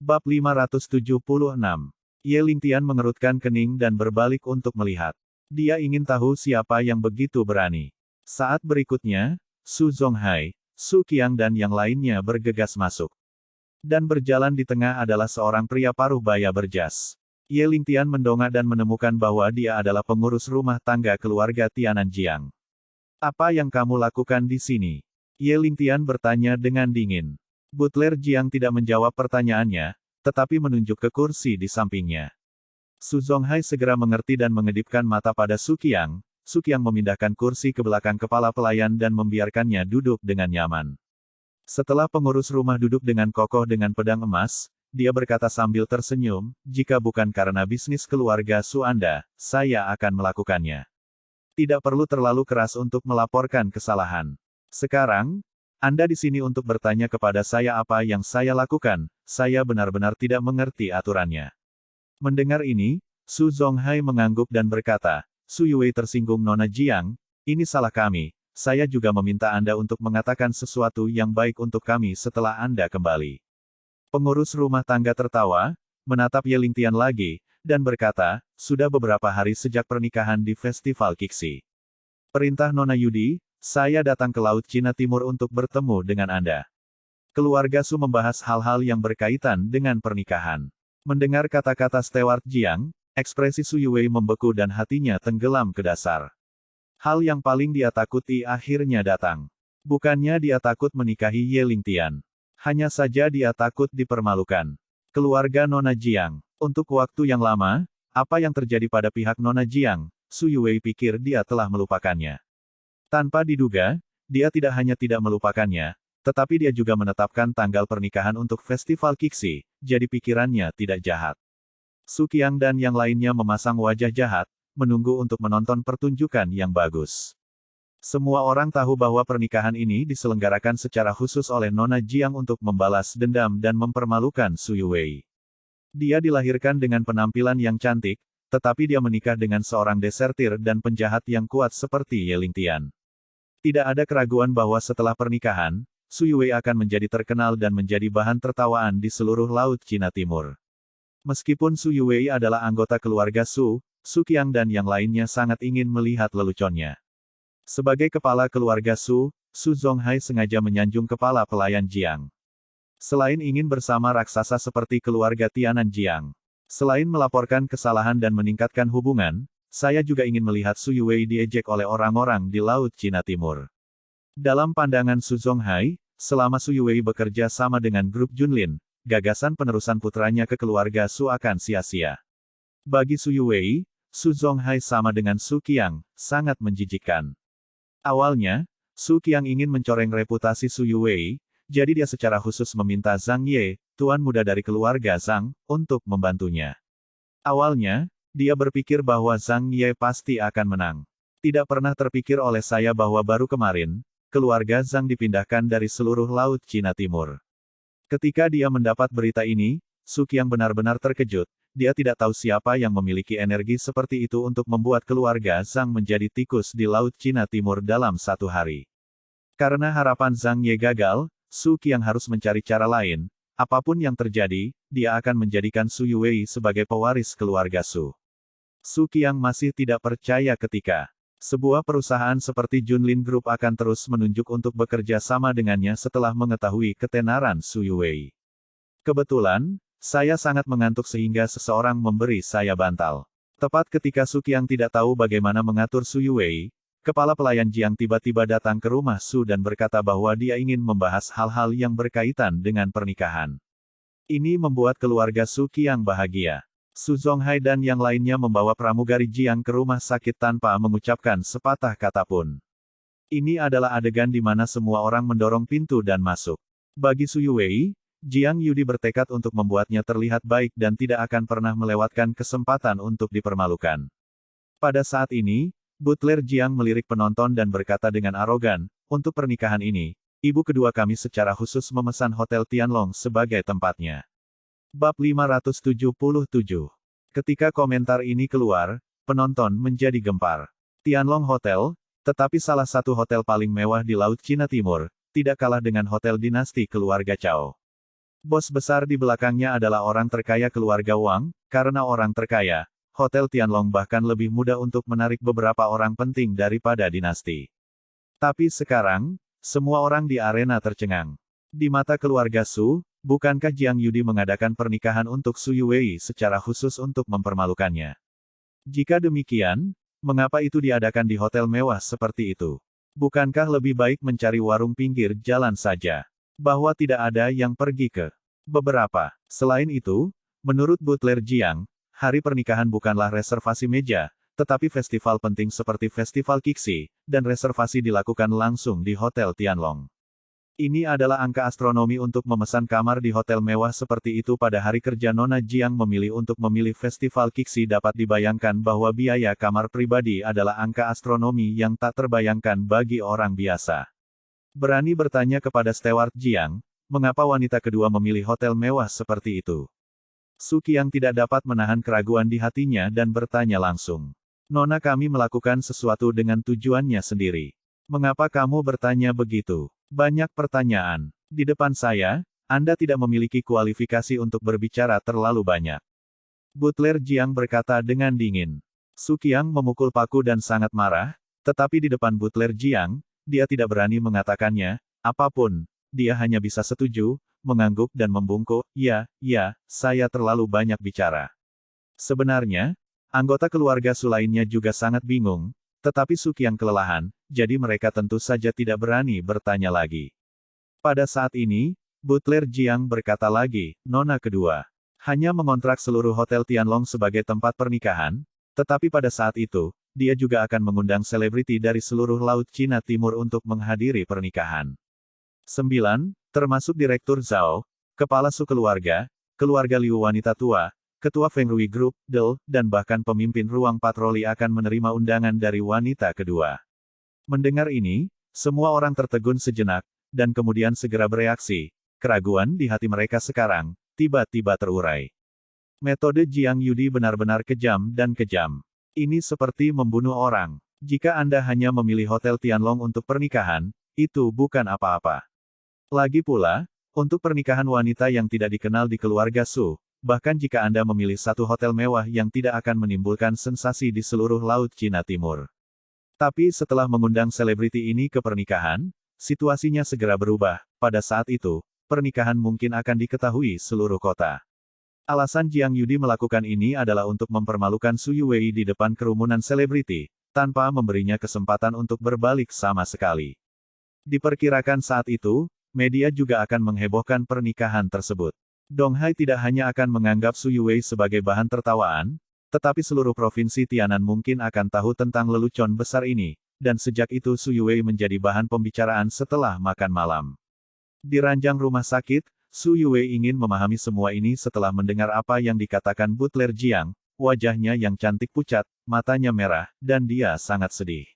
Bab 576. Ye Lingtian mengerutkan kening dan berbalik untuk melihat. Dia ingin tahu siapa yang begitu berani. Saat berikutnya, Su Zonghai, Su Qiang dan yang lainnya bergegas masuk. Dan berjalan di tengah adalah seorang pria paruh baya berjas. Ye Lingtian mendongak dan menemukan bahwa dia adalah pengurus rumah tangga keluarga Tiananjiang. "Apa yang kamu lakukan di sini?" Ye Lingtian bertanya dengan dingin. Butler Jiang tidak menjawab pertanyaannya, tetapi menunjuk ke kursi di sampingnya. Su Zonghai segera mengerti dan mengedipkan mata pada Su Qiang. Su Qiang memindahkan kursi ke belakang kepala pelayan dan membiarkannya duduk dengan nyaman. Setelah pengurus rumah duduk dengan kokoh dengan pedang emas, dia berkata sambil tersenyum, "Jika bukan karena bisnis keluarga Su Anda, saya akan melakukannya. Tidak perlu terlalu keras untuk melaporkan kesalahan. Sekarang, Anda di sini untuk bertanya kepada saya apa yang saya lakukan, saya benar-benar tidak mengerti aturannya." Mendengar ini, Su Zonghai mengangguk dan berkata, "Su Yue tersinggung Nona Jiang, ini salah kami, saya juga meminta Anda untuk mengatakan sesuatu yang baik untuk kami setelah Anda kembali." Pengurus rumah tangga tertawa, menatap Ye Lingtian lagi, dan berkata, "Sudah beberapa hari sejak pernikahan di Festival Kixi. Perintah Nona Yudi, saya datang ke Laut Cina Timur untuk bertemu dengan Anda." Keluarga Su membahas hal-hal yang berkaitan dengan pernikahan. Mendengar kata-kata Stewart Jiang, ekspresi Su Yue membeku dan hatinya tenggelam ke dasar. Hal yang paling dia takuti akhirnya datang. Bukannya dia takut menikahi Ye Lingtian. Hanya saja dia takut dipermalukan. Keluarga Nona Jiang. Untuk waktu yang lama, apa yang terjadi pada pihak Nona Jiang, Su Yue pikir dia telah melupakannya. Tanpa diduga, dia tidak hanya tidak melupakannya, tetapi dia juga menetapkan tanggal pernikahan untuk Festival Kixi, jadi pikirannya tidak jahat. Su Qiang dan yang lainnya memasang wajah jahat, menunggu untuk menonton pertunjukan yang bagus. Semua orang tahu bahwa pernikahan ini diselenggarakan secara khusus oleh Nona Jiang untuk membalas dendam dan mempermalukan Su Yue. Dia dilahirkan dengan penampilan yang cantik, tetapi dia menikah dengan seorang desertir dan penjahat yang kuat seperti Ye Lingtian. Tidak ada keraguan bahwa setelah pernikahan, Su Yue akan menjadi terkenal dan menjadi bahan tertawaan di seluruh Laut Cina Timur. Meskipun Su Yue adalah anggota keluarga Su, Su Qiang dan yang lainnya sangat ingin melihat leluconnya. Sebagai kepala keluarga Su, Su Zonghai sengaja menyanjung kepala pelayan Jiang. Selain ingin bersama raksasa seperti keluarga Tiananjiang. Selain melaporkan kesalahan dan meningkatkan hubungan, saya juga ingin melihat Su Yue diejek oleh orang-orang di Laut Cina Timur. Dalam pandangan Su Zonghai, selama Su Yue bekerja sama dengan grup Junlin, gagasan penerusan putranya ke keluarga Su akan sia-sia. Bagi Su Yue, Su Zonghai sama dengan Su Qiang, sangat menjijikkan. Awalnya, Su Qiang ingin mencoreng reputasi Su Yue, jadi dia secara khusus meminta Zhang Ye, tuan muda dari keluarga Zhang, untuk membantunya. Awalnya, dia berpikir bahwa Zhang Ye pasti akan menang. Tidak pernah terpikir oleh saya bahwa baru kemarin, keluarga Zhang dipindahkan dari seluruh Laut Cina Timur. Ketika dia mendapat berita ini, Su Qiang benar-benar terkejut. Dia tidak tahu siapa yang memiliki energi seperti itu untuk membuat keluarga Zhang menjadi tikus di Laut Cina Timur dalam satu hari. Karena harapan Zhang Ye gagal, Su Qiang harus mencari cara lain. Apapun yang terjadi, dia akan menjadikan Su Yue sebagai pewaris keluarga Su. Su Qiang masih tidak percaya ketika sebuah perusahaan seperti Junlin Group akan terus menunjuk untuk bekerja sama dengannya setelah mengetahui ketenaran Su Yue. Kebetulan, saya sangat mengantuk sehingga seseorang memberi saya bantal. Tepat ketika Su Qiang tidak tahu bagaimana mengatur Su Yue, kepala pelayan Jiang tiba-tiba datang ke rumah Su dan berkata bahwa dia ingin membahas hal-hal yang berkaitan dengan pernikahan. Ini membuat keluarga Su Qiang bahagia. Su Zonghai dan yang lainnya membawa pramugari Jiang ke rumah sakit tanpa mengucapkan sepatah kata pun. Ini adalah adegan di mana semua orang mendorong pintu dan masuk. Bagi Su Yue, Jiang Yudi bertekad untuk membuatnya terlihat baik dan tidak akan pernah melewatkan kesempatan untuk dipermalukan. Pada saat ini, Butler Jiang melirik penonton dan berkata dengan arogan, "Untuk pernikahan ini, ibu kedua kami secara khusus memesan Hotel Tianlong sebagai tempatnya." Bab 577. Ketika komentar ini keluar, penonton menjadi gempar. Tianlong Hotel, tetapi salah satu hotel paling mewah di Laut Cina Timur, tidak kalah dengan hotel dinasti keluarga Cao. Bos besar di belakangnya adalah orang terkaya keluarga Wang, karena orang terkaya, Hotel Tianlong bahkan lebih mudah untuk menarik beberapa orang penting daripada dinasti. Tapi sekarang, semua orang di arena tercengang. Di mata keluarga Su, bukankah Jiang Yudi mengadakan pernikahan untuk Su Yuwei secara khusus untuk mempermalukannya? Jika demikian, mengapa itu diadakan di hotel mewah seperti itu? Bukankah lebih baik mencari warung pinggir jalan saja? Bahwa tidak ada yang pergi ke beberapa. Selain itu, menurut Butler Jiang, hari pernikahan bukanlah reservasi meja, tetapi festival penting seperti Festival Kixi, dan reservasi dilakukan langsung di Hotel Tianlong. Ini adalah angka astronomi untuk memesan kamar di hotel mewah seperti itu pada hari kerja. Nona Jiang memilih untuk memilih Festival Kixi. Dapat dibayangkan bahwa biaya kamar pribadi adalah angka astronomi yang tak terbayangkan bagi orang biasa. Berani bertanya kepada Steward Jiang, mengapa wanita kedua memilih hotel mewah seperti itu? Su Qiang tidak dapat menahan keraguan di hatinya dan bertanya langsung. Nona, kami melakukan sesuatu dengan tujuannya sendiri. Mengapa kamu bertanya begitu? Banyak pertanyaan. Di depan saya, Anda tidak memiliki kualifikasi untuk berbicara terlalu banyak. Butler Jiang berkata dengan dingin. Su Qiang memukul paku dan sangat marah, tetapi di depan Butler Jiang, dia tidak berani mengatakannya, apapun, dia hanya bisa setuju, mengangguk dan membungkuk, ya, saya terlalu banyak bicara. Sebenarnya, anggota keluarga Su lainnya juga sangat bingung, tetapi Su Qiang kelelahan, jadi mereka tentu saja tidak berani bertanya lagi. Pada saat ini, Butler Jiang berkata lagi, Nona kedua hanya mengontrak seluruh Hotel Tianlong sebagai tempat pernikahan, tetapi pada saat itu, dia juga akan mengundang selebriti dari seluruh Laut Cina Timur untuk menghadiri pernikahan. 9. Termasuk Direktur Zhao, Kepala Su keluarga Liu wanita tua, Ketua Feng Rui Group, Del, dan bahkan pemimpin ruang patroli akan menerima undangan dari wanita kedua. Mendengar ini, semua orang tertegun sejenak, dan kemudian segera bereaksi. Keraguan di hati mereka sekarang, tiba-tiba terurai. Metode Jiang Yudi benar-benar kejam dan kejam. Ini seperti membunuh orang. Jika Anda hanya memilih Hotel Tianlong untuk pernikahan, itu bukan apa-apa. Lagi pula, untuk pernikahan wanita yang tidak dikenal di keluarga Su, bahkan jika Anda memilih satu hotel mewah yang tidak akan menimbulkan sensasi di seluruh Laut Cina Timur. Tapi setelah mengundang selebriti ini ke pernikahan, situasinya segera berubah. Pada saat itu, pernikahan mungkin akan diketahui seluruh kota. Alasan Jiang Yudi melakukan ini adalah untuk mempermalukan Su Yuwei di depan kerumunan selebriti, tanpa memberinya kesempatan untuk berbalik sama sekali. Diperkirakan saat itu, media juga akan menghebohkan pernikahan tersebut. Dong Hai tidak hanya akan menganggap Su Yuwei sebagai bahan tertawaan, tetapi seluruh provinsi Tianan mungkin akan tahu tentang lelucon besar ini, dan sejak itu Su Yuwei menjadi bahan pembicaraan setelah makan malam. Di ranjang rumah sakit, Su Yuwei ingin memahami semua ini setelah mendengar apa yang dikatakan Butler Jiang, wajahnya yang cantik pucat, matanya merah, dan dia sangat sedih.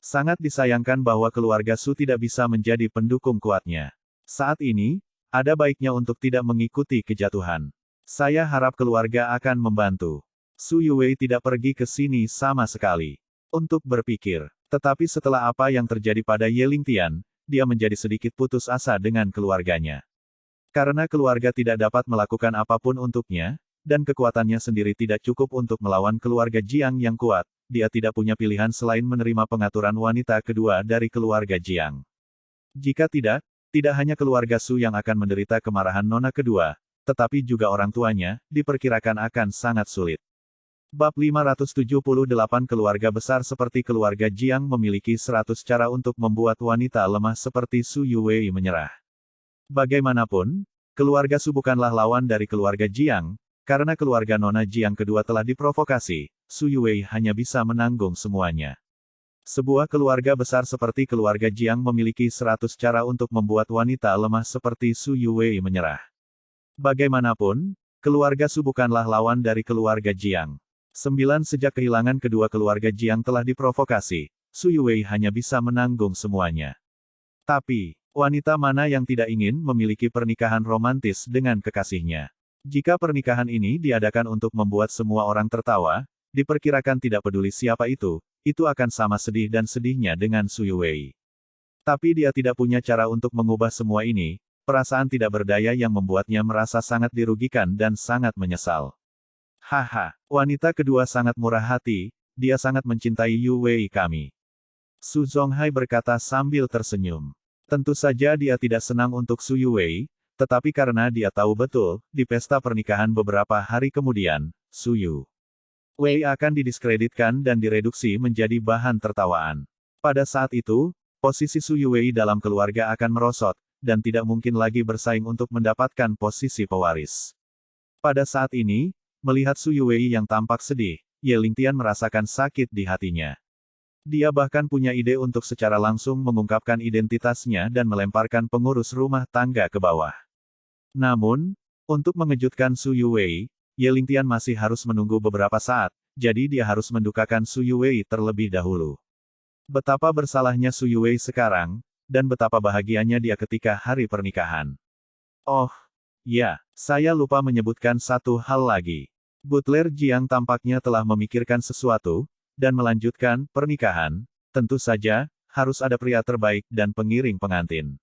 Sangat disayangkan bahwa keluarga Su tidak bisa menjadi pendukung kuatnya. Saat ini, ada baiknya untuk tidak mengikuti kejatuhan. Saya harap keluarga akan membantu. Su Yuwei tidak pergi ke sini sama sekali. Untuk berpikir. Tetapi setelah apa yang terjadi pada Ye Lingtian, dia menjadi sedikit putus asa dengan keluarganya. Karena keluarga tidak dapat melakukan apapun untuknya, dan kekuatannya sendiri tidak cukup untuk melawan keluarga Jiang yang kuat, dia tidak punya pilihan selain menerima pengaturan wanita kedua dari keluarga Jiang. Jika tidak hanya keluarga Su yang akan menderita kemarahan nona kedua, tetapi juga orang tuanya, diperkirakan akan sangat sulit. Bab 578 Keluarga besar seperti keluarga Jiang memiliki 100 cara untuk membuat wanita lemah seperti Su Yuwei menyerah. Bagaimanapun, keluarga Su bukanlah lawan dari keluarga Jiang, karena keluarga Nona Jiang kedua telah diprovokasi, Su Yuwei hanya bisa menanggung semuanya. Sebuah keluarga besar seperti keluarga Jiang memiliki 100 cara untuk membuat wanita lemah seperti Su Yuwei menyerah. Bagaimanapun, keluarga Su bukanlah lawan dari keluarga Jiang. 9 Sejak kehilangan kedua keluarga Jiang telah diprovokasi, Su Yuwei hanya bisa menanggung semuanya. Tapi, wanita mana yang tidak ingin memiliki pernikahan romantis dengan kekasihnya? Jika pernikahan ini diadakan untuk membuat semua orang tertawa, diperkirakan tidak peduli siapa itu akan sama sedih dan sedihnya dengan Su Yuwei. Tapi dia tidak punya cara untuk mengubah semua ini, perasaan tidak berdaya yang membuatnya merasa sangat dirugikan dan sangat menyesal. Haha, wanita kedua sangat murah hati, dia sangat mencintai Yu Wei kami. Su Zonghai berkata sambil tersenyum. Tentu saja dia tidak senang untuk Su Yuwei, tetapi karena dia tahu betul, di pesta pernikahan beberapa hari kemudian, Su Yu Wei akan didiskreditkan dan direduksi menjadi bahan tertawaan. Pada saat itu, posisi Su Yuwei dalam keluarga akan merosot, dan tidak mungkin lagi bersaing untuk mendapatkan posisi pewaris. Pada saat ini, melihat Su Yuwei yang tampak sedih, Ye Lingtian merasakan sakit di hatinya. Dia bahkan punya ide untuk secara langsung mengungkapkan identitasnya dan melemparkan pengurus rumah tangga ke bawah. Namun, untuk mengejutkan Su Yuwei, Ye Lingtian masih harus menunggu beberapa saat, jadi dia harus mendukakan Su Yuwei terlebih dahulu. Betapa bersalahnya Su Yuwei sekarang, dan betapa bahagianya dia ketika hari pernikahan. Oh, ya, saya lupa menyebutkan satu hal lagi. Butler Jiang tampaknya telah memikirkan sesuatu, dan melanjutkan, pernikahan, tentu saja, harus ada pria terbaik dan pengiring pengantin.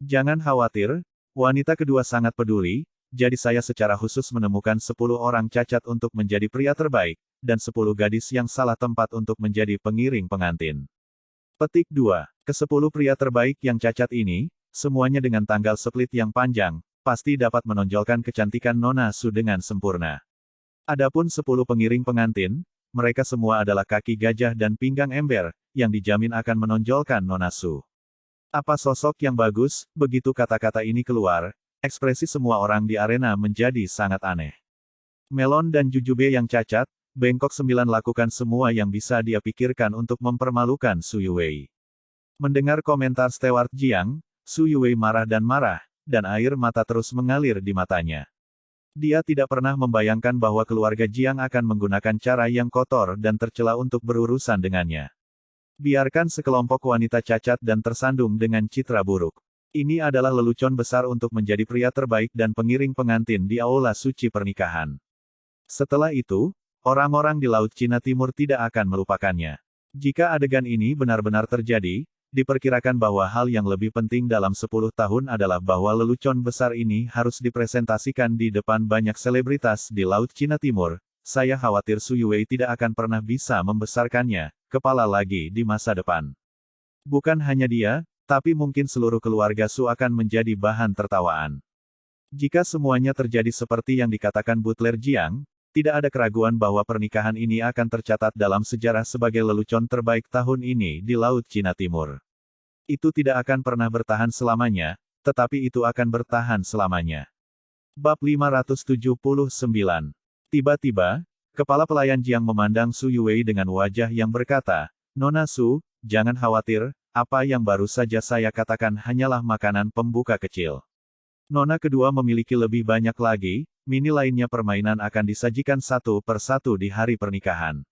Jangan khawatir, wanita kedua sangat peduli, jadi saya secara khusus menemukan 10 orang cacat untuk menjadi pria terbaik, dan 10 gadis yang salah tempat untuk menjadi pengiring pengantin. Petik 2. Ke-10 pria terbaik yang cacat ini, semuanya dengan tanggal split yang panjang, pasti dapat menonjolkan kecantikan Nona Su dengan sempurna. Adapun 10 pengiring pengantin, mereka semua adalah kaki gajah dan pinggang ember, yang dijamin akan menonjolkan Nona Su. Apa sosok yang bagus, begitu kata-kata ini keluar, ekspresi semua orang di arena menjadi sangat aneh. Melon dan Jujube yang cacat, Bengkok 9 lakukan semua yang bisa dia pikirkan untuk mempermalukan Su Yuwei. Mendengar komentar Stewart Jiang, Su Yuwei marah, dan air mata terus mengalir di matanya. Dia tidak pernah membayangkan bahwa keluarga Jiang akan menggunakan cara yang kotor dan tercela untuk berurusan dengannya. Biarkan sekelompok wanita cacat dan tersandung dengan citra buruk. Ini adalah lelucon besar untuk menjadi pria terbaik dan pengiring pengantin di aula suci pernikahan. Setelah itu, orang-orang di Laut Cina Timur tidak akan melupakannya. Jika adegan ini benar-benar terjadi, diperkirakan bahwa hal yang lebih penting dalam 10 tahun adalah bahwa lelucon besar ini harus dipresentasikan di depan banyak selebritas di Laut Cina Timur. Saya khawatir Su Yuwei tidak akan pernah bisa membesarkannya, kepala lagi di masa depan. Bukan hanya dia, tapi mungkin seluruh keluarga Su akan menjadi bahan tertawaan. Jika semuanya terjadi seperti yang dikatakan Butler Jiang, tidak ada keraguan bahwa pernikahan ini akan tercatat dalam sejarah sebagai lelucon terbaik tahun ini di Laut Cina Timur. Itu tidak akan pernah bertahan selamanya, tetapi itu akan bertahan selamanya. Bab 579. Tiba-tiba, kepala pelayan Jiang memandang Su Yuwei dengan wajah yang berkata, Nona Su, jangan khawatir, apa yang baru saja saya katakan hanyalah makanan pembuka kecil. Nona kedua memiliki lebih banyak lagi, mini lainnya permainan akan disajikan satu per satu di hari pernikahan.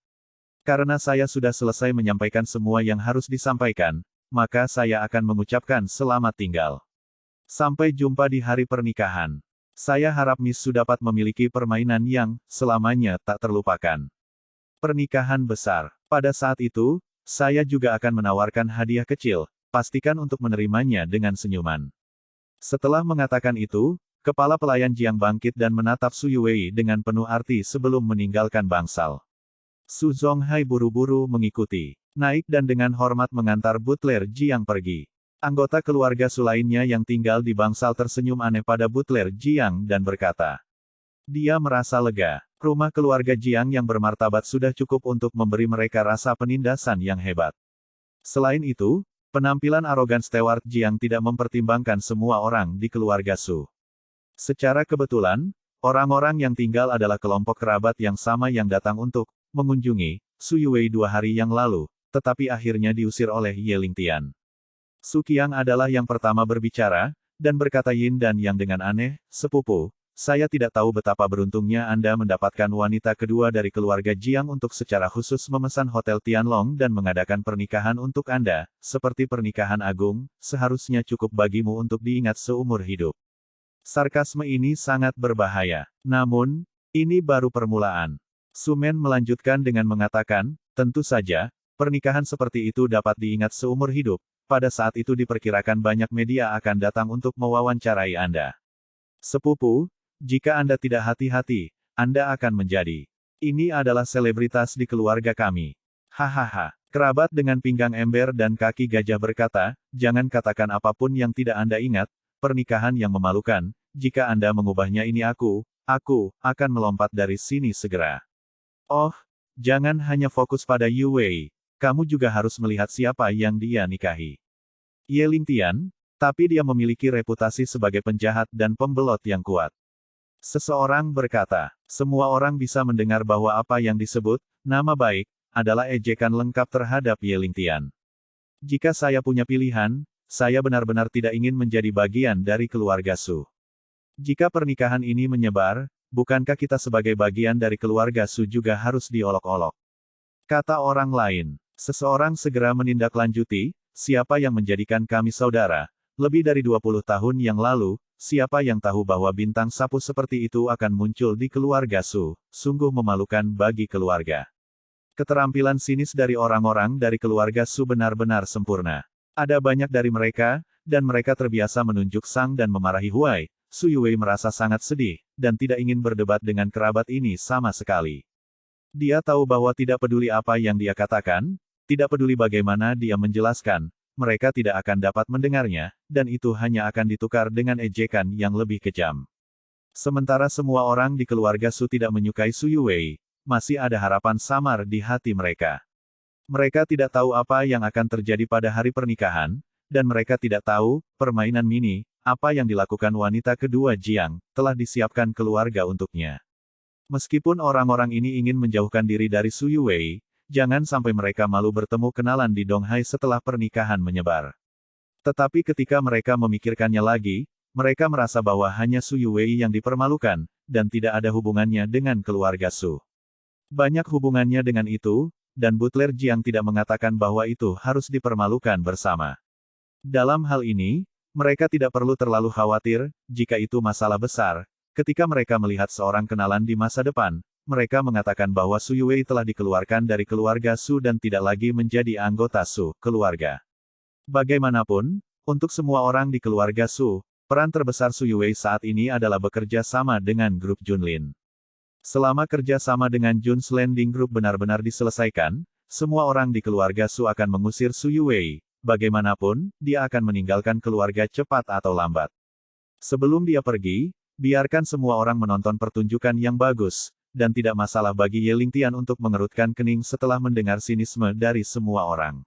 Karena saya sudah selesai menyampaikan semua yang harus disampaikan, maka saya akan mengucapkan selamat tinggal. Sampai jumpa di hari pernikahan. Saya harap Miss Su dapat memiliki permainan yang, selamanya, tak terlupakan. Pernikahan besar. Pada saat itu, saya juga akan menawarkan hadiah kecil, pastikan untuk menerimanya dengan senyuman. Setelah mengatakan itu, kepala pelayan Jiang bangkit dan menatap Su Yuwei dengan penuh arti sebelum meninggalkan bangsal. Su Zonghai buru-buru mengikuti, naik dan dengan hormat mengantar Butler Jiang pergi. Anggota keluarga Su lainnya yang tinggal di bangsal tersenyum aneh pada Butler Jiang dan berkata, dia merasa lega. Rumah keluarga Jiang yang bermartabat sudah cukup untuk memberi mereka rasa penindasan yang hebat. Selain itu, penampilan arogan Stewart Jiang tidak mempertimbangkan semua orang di keluarga Su. Secara kebetulan, orang-orang yang tinggal adalah kelompok kerabat yang sama yang datang untuk mengunjungi Su Yuwei 2 hari yang lalu, tetapi akhirnya diusir oleh Ye Lingtian. Su Qiang adalah yang pertama berbicara, dan berkata Yin dan Yang dengan aneh, sepupu. Saya tidak tahu betapa beruntungnya Anda mendapatkan wanita kedua dari keluarga Jiang untuk secara khusus memesan Hotel Tianlong dan mengadakan pernikahan untuk Anda, seperti pernikahan agung, seharusnya cukup bagimu untuk diingat seumur hidup. Sarkasme ini sangat berbahaya. Namun, ini baru permulaan. Su Men melanjutkan dengan mengatakan, tentu saja, pernikahan seperti itu dapat diingat seumur hidup, pada saat itu diperkirakan banyak media akan datang untuk mewawancarai Anda. Sepupu, jika Anda tidak hati-hati, Anda akan menjadi. Ini adalah selebritas di keluarga kami. Hahaha. Kerabat dengan pinggang ember dan kaki gajah berkata, jangan katakan apapun yang tidak Anda ingat, pernikahan yang memalukan, jika Anda mengubahnya ini aku akan melompat dari sini segera. Oh, jangan hanya fokus pada Yu Wei, kamu juga harus melihat siapa yang dia nikahi. Ye Lingtian, tapi dia memiliki reputasi sebagai penjahat dan pembelot yang kuat. Seseorang berkata, semua orang bisa mendengar bahwa apa yang disebut, nama baik, adalah ejekan lengkap terhadap Ye Lingtian. Jika saya punya pilihan, saya benar-benar tidak ingin menjadi bagian dari keluarga Su. Jika pernikahan ini menyebar, bukankah kita sebagai bagian dari keluarga Su juga harus diolok-olok? Kata orang lain, seseorang segera menindaklanjuti, siapa yang menjadikan kami saudara? Lebih dari 20 tahun yang lalu, siapa yang tahu bahwa bintang sapu seperti itu akan muncul di keluarga Su? Sungguh memalukan bagi keluarga. Keterampilan sinis dari orang-orang dari keluarga Su benar-benar sempurna. Ada banyak dari mereka, dan mereka terbiasa menunjuk sang dan memarahi Huai. Su Yuwei merasa sangat sedih, dan tidak ingin berdebat dengan kerabat ini sama sekali. Dia tahu bahwa tidak peduli apa yang dia katakan, tidak peduli bagaimana dia menjelaskan, mereka tidak akan dapat mendengarnya, dan itu hanya akan ditukar dengan ejekan yang lebih kejam. Sementara semua orang di keluarga Su tidak menyukai Su Yuwei, masih ada harapan samar di hati mereka. Mereka tidak tahu apa yang akan terjadi pada hari pernikahan, dan mereka tidak tahu, permainan mini, apa yang dilakukan wanita kedua Jiang, telah disiapkan keluarga untuknya. Meskipun orang-orang ini ingin menjauhkan diri dari Su Yuwei, jangan sampai mereka malu bertemu kenalan di Donghai setelah pernikahan menyebar. Tetapi ketika mereka memikirkannya lagi, mereka merasa bahwa hanya Su Yuwei yang dipermalukan, dan tidak ada hubungannya dengan keluarga Su. Banyak hubungannya dengan itu, dan Butler Jiang tidak mengatakan bahwa itu harus dipermalukan bersama. Dalam hal ini, mereka tidak perlu terlalu khawatir, jika itu masalah besar. Ketika mereka melihat seorang kenalan di masa depan, mereka mengatakan bahwa Su Yuwei telah dikeluarkan dari keluarga Su dan tidak lagi menjadi anggota Su, keluarga. Bagaimanapun, untuk semua orang di keluarga Su, peran terbesar Su Yuwei saat ini adalah bekerja sama dengan grup Junlin. Selama kerja sama dengan Jun's Landing Group benar-benar diselesaikan, semua orang di keluarga Su akan mengusir Su Yuwei. Bagaimanapun, dia akan meninggalkan keluarga cepat atau lambat. Sebelum dia pergi, biarkan semua orang menonton pertunjukan yang bagus, dan tidak masalah bagi Ye Lingtian untuk mengerutkan kening setelah mendengar sinisme dari semua orang.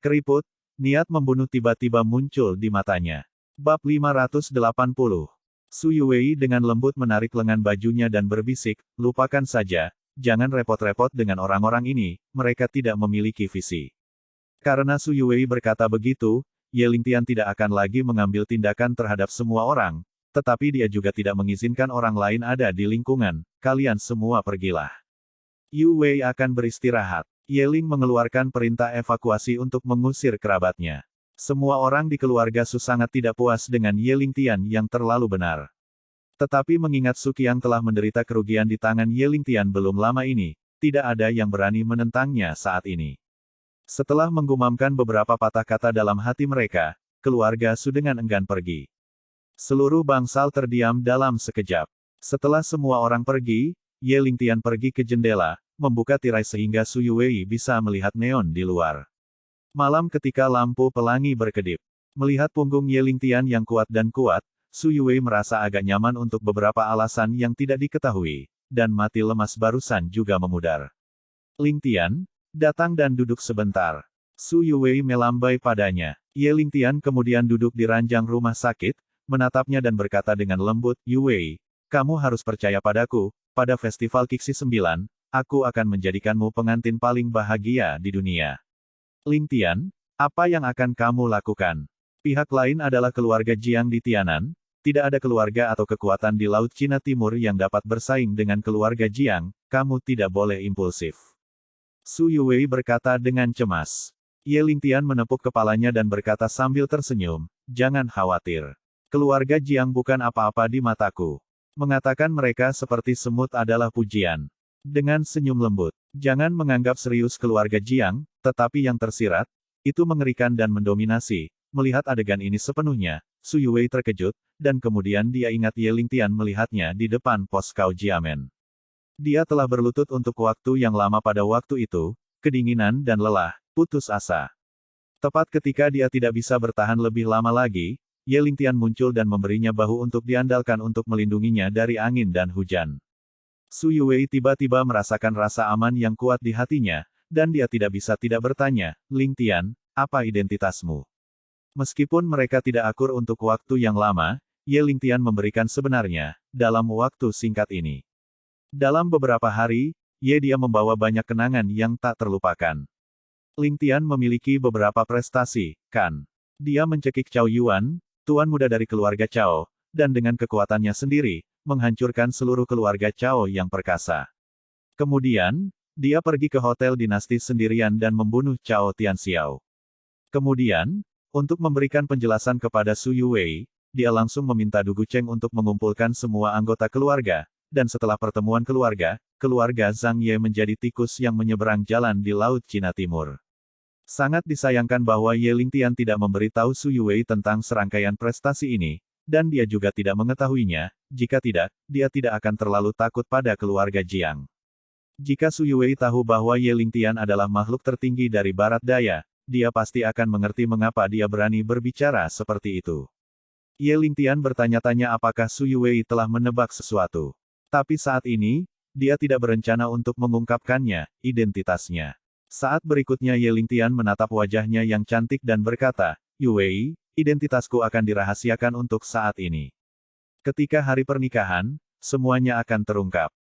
Keriput, niat membunuh tiba-tiba muncul di matanya. Bab 580. Su Yuwei dengan lembut menarik lengan bajunya dan berbisik, lupakan saja, jangan repot-repot dengan orang-orang ini, mereka tidak memiliki visi. Karena Su Yuwei berkata begitu, Ye Lingtian tidak akan lagi mengambil tindakan terhadap semua orang, tetapi dia juga tidak mengizinkan orang lain ada di lingkungan, kalian semua pergilah. Yu Wei akan beristirahat. Ye Ling mengeluarkan perintah evakuasi untuk mengusir kerabatnya. Semua orang di keluarga Su sangat tidak puas dengan Ye Lingtian yang terlalu benar. Tetapi mengingat Su Qiang telah menderita kerugian di tangan Ye Lingtian belum lama ini, tidak ada yang berani menentangnya saat ini. Setelah menggumamkan beberapa patah kata dalam hati mereka, keluarga Su dengan enggan pergi. Seluruh bangsal terdiam dalam sekejap. Setelah semua orang pergi, Ye Lingtian pergi ke jendela, membuka tirai sehingga Su Yuwei bisa melihat neon di luar. Malam ketika lampu pelangi berkedip. Melihat punggung Ye Lingtian yang kuat, Su Yuwei merasa agak nyaman untuk beberapa alasan yang tidak diketahui, dan mati lemas barusan juga memudar. Lingtian, datang dan duduk sebentar. Su Yuwei melambai padanya. Ye Lingtian kemudian duduk di ranjang rumah sakit, menatapnya dan berkata dengan lembut, Yuwei, kamu harus percaya padaku, pada festival Kixi 9, aku akan menjadikanmu pengantin paling bahagia di dunia. Lingtian, apa yang akan kamu lakukan? Pihak lain adalah keluarga Jiang di Tianan, tidak ada keluarga atau kekuatan di Laut Cina Timur yang dapat bersaing dengan keluarga Jiang, kamu tidak boleh impulsif. Su Yuwei berkata dengan cemas. Ye Lingtian menepuk kepalanya dan berkata sambil tersenyum, jangan khawatir. Keluarga Jiang bukan apa-apa di mataku. Mengatakan mereka seperti semut adalah pujian. Dengan senyum lembut, jangan menganggap serius keluarga Jiang, tetapi yang tersirat, Itu mengerikan dan mendominasi. Melihat adegan ini sepenuhnya, Su Yuwei terkejut, dan kemudian dia ingat Ye Lingtian melihatnya di depan pos Cao Jiamen. Dia telah berlutut untuk waktu yang lama pada waktu itu, kedinginan dan lelah, putus asa. Tepat ketika dia tidak bisa bertahan lebih lama lagi, Ye Lingtian muncul dan memberinya bahu untuk diandalkan untuk melindunginya dari angin dan hujan. Su Yuwei tiba-tiba merasakan rasa aman yang kuat di hatinya, dan dia tidak bisa tidak bertanya, "Lingtian, apa identitasmu?" Meskipun mereka tidak akur untuk waktu yang lama, Ye Lingtian memberikan sebenarnya, dalam waktu singkat ini. Dalam beberapa hari, dia membawa banyak kenangan yang tak terlupakan. Lingtian memiliki beberapa prestasi, kan? Dia mencekik Cao Yuan, tuan muda dari keluarga Cao, dan dengan kekuatannya sendiri, menghancurkan seluruh keluarga Cao yang perkasa. Kemudian, dia pergi ke hotel dinasti sendirian dan membunuh Cao Tianxiao. Kemudian, untuk memberikan penjelasan kepada Su Yuwei, dia langsung meminta Dugu Cheng untuk mengumpulkan semua anggota keluarga, dan setelah pertemuan keluarga, keluarga Zhang Ye menjadi tikus yang menyeberang jalan di Laut Cina Timur. Sangat disayangkan bahwa Ye Lingtian tidak memberitahu Su Yuwei tentang serangkaian prestasi ini, dan dia juga tidak mengetahuinya, jika tidak, dia tidak akan terlalu takut pada keluarga Jiang. Jika Su Yuwei tahu bahwa Ye Lingtian adalah makhluk tertinggi dari Barat Daya, dia pasti akan mengerti mengapa dia berani berbicara seperti itu. Ye Lingtian bertanya-tanya apakah Su Yuwei telah menebak sesuatu. Tapi saat ini, dia tidak berencana untuk mengungkapkannya, identitasnya. Saat berikutnya Ye Lingtian menatap wajahnya yang cantik dan berkata, "Yuwei, identitasku akan dirahasiakan untuk saat ini. Ketika hari pernikahan, semuanya akan terungkap."